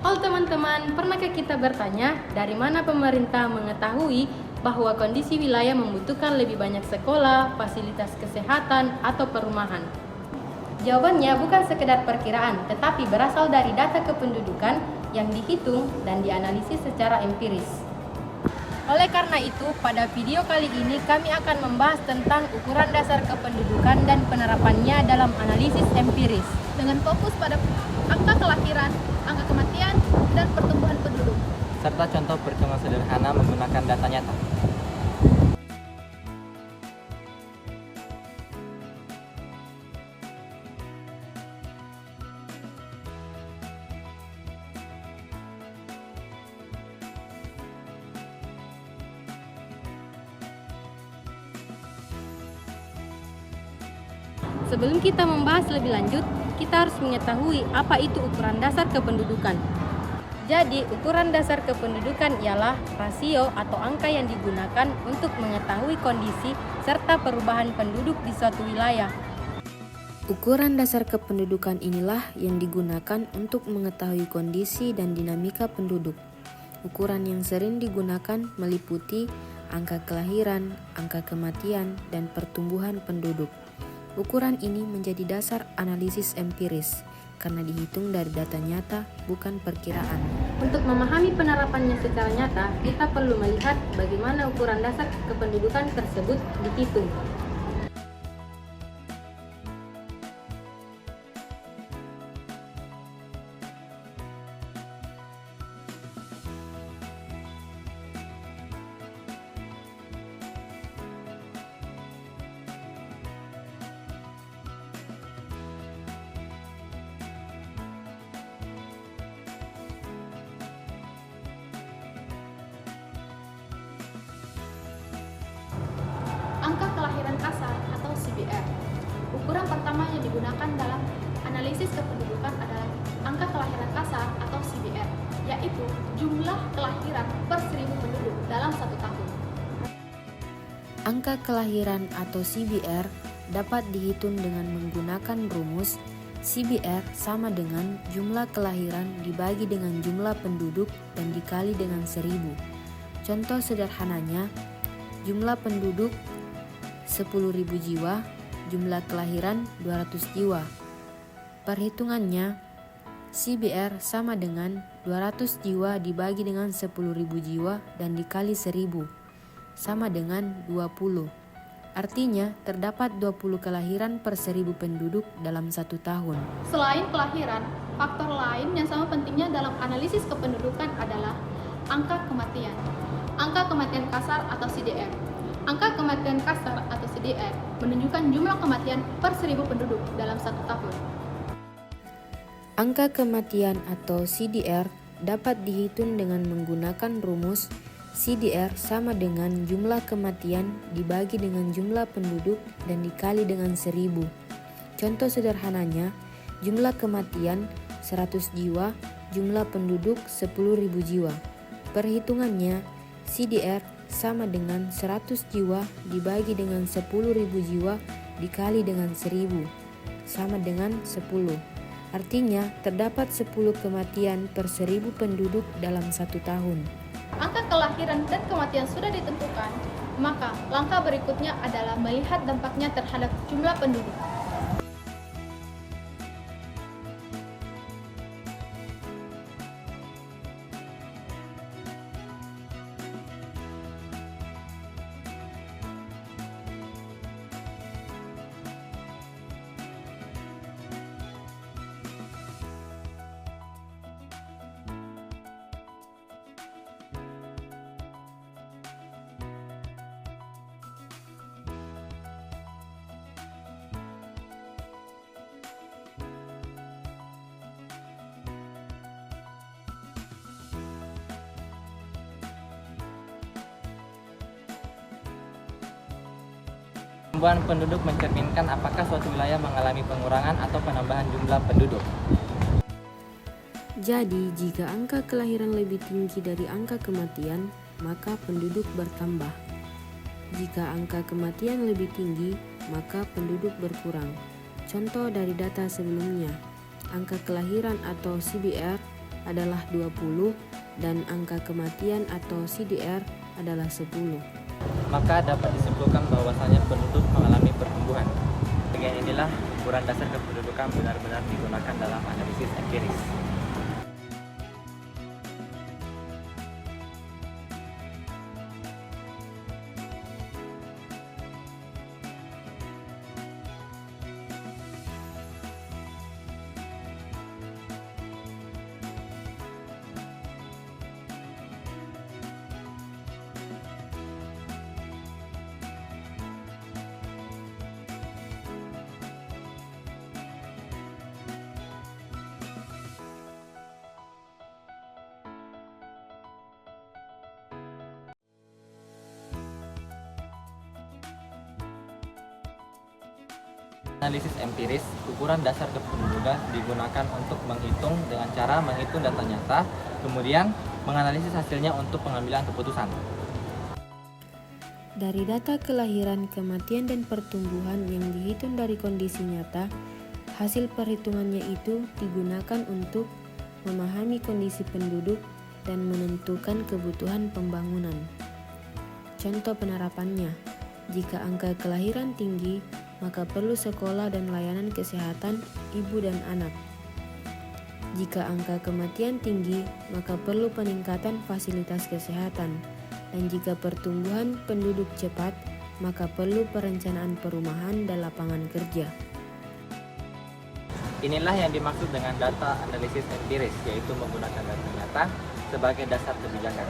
Halo teman-teman, pernahkah kita bertanya dari mana pemerintah mengetahui bahwa kondisi wilayah membutuhkan lebih banyak sekolah, fasilitas kesehatan, atau perumahan? Jawabannya bukan sekedar perkiraan, tetapi berasal dari data kependudukan yang dihitung dan dianalisis secara empiris. Oleh karena itu, pada video kali ini kami akan membahas tentang ukuran dasar kependudukan dan penerapannya dalam analisis empiris, dengan fokus pada angka kelahiran, angka kematian, dan pertumbuhan penduduk, serta contoh perhitungan sederhana menggunakan data nyata. Sebelum kita membahas lebih lanjut, kita harus mengetahui apa itu ukuran dasar kependudukan. Jadi, ukuran dasar kependudukan ialah rasio atau angka yang digunakan untuk mengetahui kondisi serta perubahan penduduk di suatu wilayah. Ukuran dasar kependudukan inilah yang digunakan untuk mengetahui kondisi dan dinamika penduduk. Ukuran yang sering digunakan meliputi angka kelahiran, angka kematian, dan pertumbuhan penduduk. Ukuran ini menjadi dasar analisis empiris karena dihitung dari data nyata, bukan perkiraan. Untuk memahami penerapannya secara nyata, kita perlu melihat bagaimana ukuran dasar kependudukan tersebut dihitung. angka kelahiran kasar atau CBR. Ukuran pertama yang digunakan dalam analisis kependudukan adalah angka kelahiran kasar atau CBR, yaitu jumlah kelahiran per 1000 penduduk dalam satu tahun. Angka kelahiran atau CBR dapat dihitung dengan menggunakan rumus CBR sama dengan jumlah kelahiran dibagi dengan jumlah penduduk dan dikali dengan 1000. Contoh sederhananya, jumlah penduduk 10.000 jiwa, jumlah kelahiran 200 jiwa. Perhitungannya, CBR sama dengan 200 jiwa dibagi dengan 10.000 jiwa dan dikali 1000, sama dengan 20. Artinya, terdapat 20 kelahiran per 1000 penduduk dalam satu tahun. Selain kelahiran, faktor lain yang sama pentingnya dalam analisis kependudukan adalah angka kematian. Angka kematian kasar atau CDR. Angka kematian kasar atau CDR menunjukkan jumlah kematian per 1000 penduduk dalam satu tahun. Angka kematian atau CDR dapat dihitung dengan menggunakan rumus CDR sama dengan jumlah kematian dibagi dengan jumlah penduduk dan dikali dengan 1000. Contoh sederhananya, jumlah kematian 100 jiwa, jumlah penduduk 10.000 jiwa. Perhitungannya, CDR sama dengan 100 jiwa dibagi dengan 10.000 jiwa dikali dengan 1000, sama dengan 10. Artinya, terdapat 10 kematian per 1000 penduduk dalam satu tahun. Angka kelahiran dan kematian sudah ditentukan, maka langkah berikutnya adalah melihat dampaknya terhadap jumlah penduduk. Pertumbuhan penduduk mencerminkan apakah suatu wilayah mengalami pengurangan atau penambahan jumlah penduduk. Jadi, jika angka kelahiran lebih tinggi dari angka kematian, maka penduduk bertambah. Jika angka kematian lebih tinggi, maka penduduk berkurang. Contoh dari data sebelumnya, angka kelahiran atau CBR adalah 20 dan angka kematian atau CDR adalah 10. Maka dapat disimpulkan bahwasanya penduduk mengalami pertumbuhan. Bagian inilah ukuran dasar kependudukan benar-benar digunakan dalam analisis empiris. Analisis empiris, ukuran dasar kependudukan digunakan untuk menghitung dengan cara menghitung data nyata, kemudian menganalisis hasilnya untuk pengambilan keputusan. Dari data kelahiran, kematian, dan pertumbuhan yang dihitung dari kondisi nyata, hasil perhitungannya itu digunakan untuk memahami kondisi penduduk dan menentukan kebutuhan pembangunan. Contoh penerapannya, jika angka kelahiran tinggi, maka perlu sekolah dan layanan kesehatan ibu dan anak. Jika angka kematian tinggi, maka perlu peningkatan fasilitas kesehatan. Dan jika pertumbuhan penduduk cepat, maka perlu perencanaan perumahan dan lapangan kerja. Inilah yang dimaksud dengan data analisis empiris, yaitu menggunakan data nyata sebagai dasar kebijakan.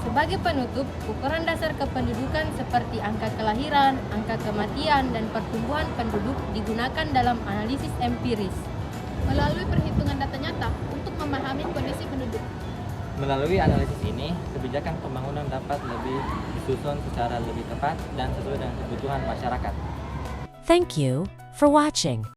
Sebagai penutup, ukuran dasar kependudukan seperti angka kelahiran, angka kematian, dan pertumbuhan penduduk digunakan dalam analisis empiris. Melalui perhitungan data nyata untuk memahami kondisi penduduk. Melalui analisis ini, kebijakan pembangunan dapat lebih disusun secara lebih tepat dan sesuai dengan kebutuhan masyarakat. Thank you for watching.